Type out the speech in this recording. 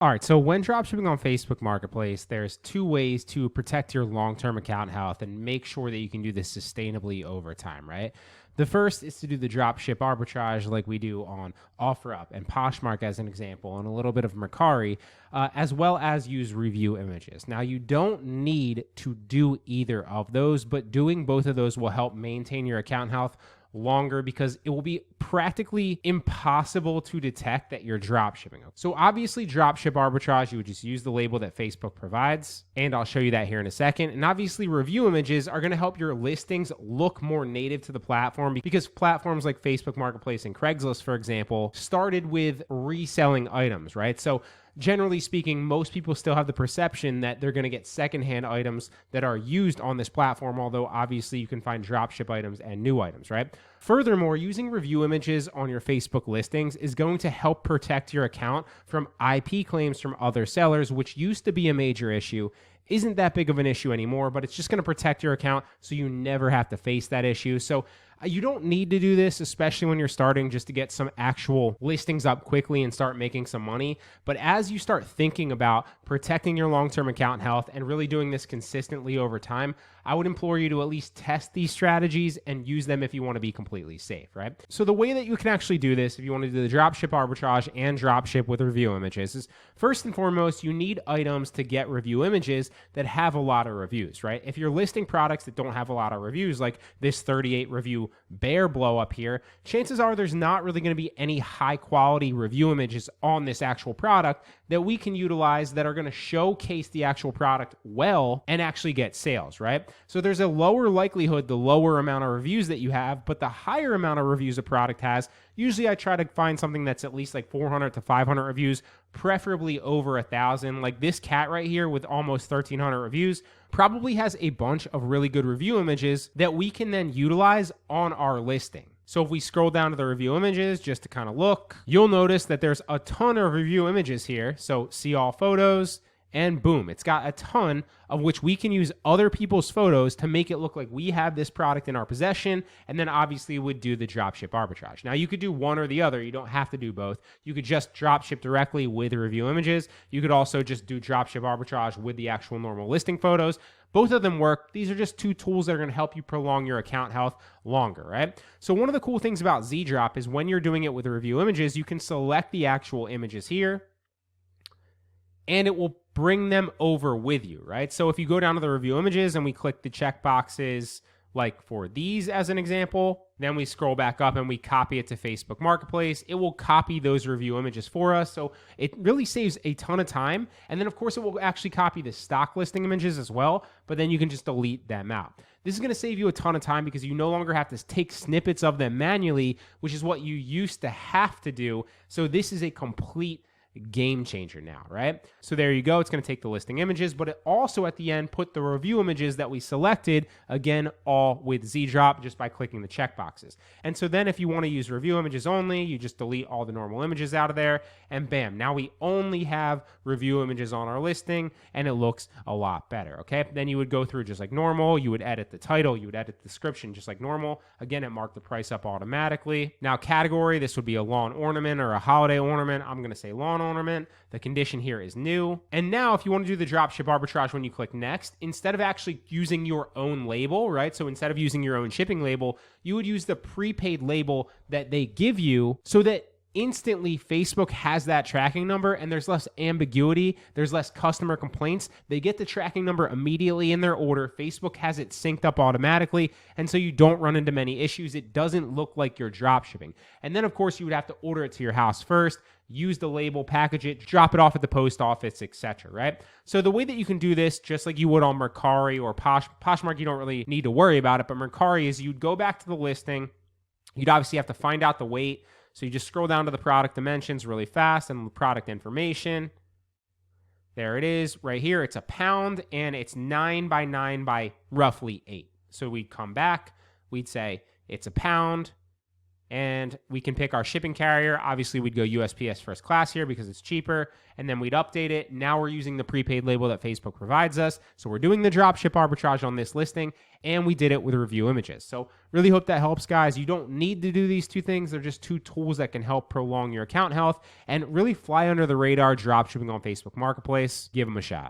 All right, so when dropshipping on Facebook Marketplace, there's two ways to protect your long-term account health and make sure that you can do this sustainably over time, right? The first is to do the dropship arbitrage like we do on OfferUp and Poshmark as an example, and a little bit of Mercari, as well as use review images. Now, you don't need to do either of those, but doing both of those will help maintain your account health longer because it will be practically impossible to detect that you're drop shipping. So obviously dropship arbitrage, you would just use the label that Facebook provides, and I'll show you that here in a second. And obviously review images are going to help your listings look more native to the platform because platforms like Facebook Marketplace and Craigslist, for example, started with reselling items, right? So generally speaking, most people still have the perception that they're going to get secondhand items that are used on this platform, although obviously you can find dropship items and new items, right? Furthermore, using review images on your Facebook listings is going to help protect your account from IP claims from other sellers, which used to be a major issue. Isn't that big of an issue anymore, but it's just going to protect your account so you never have to face that issue. So you don't need to do this, especially when you're starting, just to get some actual listings up quickly and start making some money. But as you start thinking about protecting your long-term account health and really doing this consistently over time, I would implore you to at least test these strategies and use them if you want to be completely safe, right? So the way that you can actually do this, if you want to do the dropship arbitrage and dropship with review images, is first and foremost, you need items to get review images that have a lot of reviews, right? If you're listing products that don't have a lot of reviews, like this 38 review bear blow up here, chances are there's not really going to be any high quality review images on this actual product that we can utilize that are going to showcase the actual product well and actually get sales, right? So there's a lower likelihood the lower amount of reviews that you have, but the higher amount of reviews a product has, usually I try to find something that's at least like 400 to 500 reviews, preferably over 1,000. Like this cat right here with almost 1,300 reviews probably has a bunch of really good review images that we can then utilize on our listing. So if we scroll down to the review images just to kind of look, you'll notice that there's a ton of review images here. So see all photos, and boom, it's got a ton of which we can use other people's photos to make it look like we have this product in our possession, and then obviously would do the dropship arbitrage. Now you could do one or the other. You don't have to do both. You could just dropship directly with review images. You could also just do dropship arbitrage with the actual normal listing photos. Both of them work. These are just two tools that are going to help you prolong your account health longer, right? So one of the cool things about ZDrop is when you're doing it with review images, you can select the actual images here, and it will bring them over with you, right? So if you go down to the review images and we click the check boxes, like for these as an example, then we scroll back up and we copy it to Facebook Marketplace, it will copy those review images for us. So it really saves a ton of time. And then of course it will actually copy the stock listing images as well, but then you can just delete them out. This is going to save you a ton of time because you no longer have to take snippets of them manually, which is what you used to have to do. So this is a complete game changer now, right? So there you go. It's going to take the listing images, but it also at the end put the review images that we selected, again, all with ZDrop just by clicking the check boxes. And so then if you want to use review images only, you just delete all the normal images out of there, and bam, now we only have review images on our listing, and it looks a lot better, okay? Then you would go through just like normal. You would edit the title. You would edit the description just like normal. Again, it marked the price up automatically. Now category, this would be a lawn ornament or a holiday ornament. I'm going to say lawn ornament. The condition here is new. And now if you want to do the dropship arbitrage when you click next, instead of actually using your own label, right? So instead of using your own shipping label, you would use the prepaid label that they give you so that instantly Facebook has that tracking number and there's less ambiguity, there's less customer complaints. They get the tracking number immediately in their order. Facebook has it synced up automatically, and so you don't run into many issues. It doesn't look like you're drop shipping. And then of course you would have to order it to your house first, use the label, package it, drop it off at the post office, etc., right? So the way that you can do this, just like you would on Mercari or Poshmark, you don't really need to worry about it, but Mercari is you'd go back to the listing. You'd obviously have to find out the weight. So you just scroll down to the product dimensions really fast and the product information. There it is right here. It's a pound and it's 9 by 9 by roughly 8. So we'd come back. We'd say it's a pound and we can pick our shipping carrier. Obviously, we'd go USPS first class here because it's cheaper, and then we'd update it. Now we're using the prepaid label that Facebook provides us. So we're doing the dropship arbitrage on this listing, and we did it with review images. So really hope that helps, guys. You don't need to do these two things. They're just two tools that can help prolong your account health and really fly under the radar dropshipping on Facebook Marketplace. Give them a shot.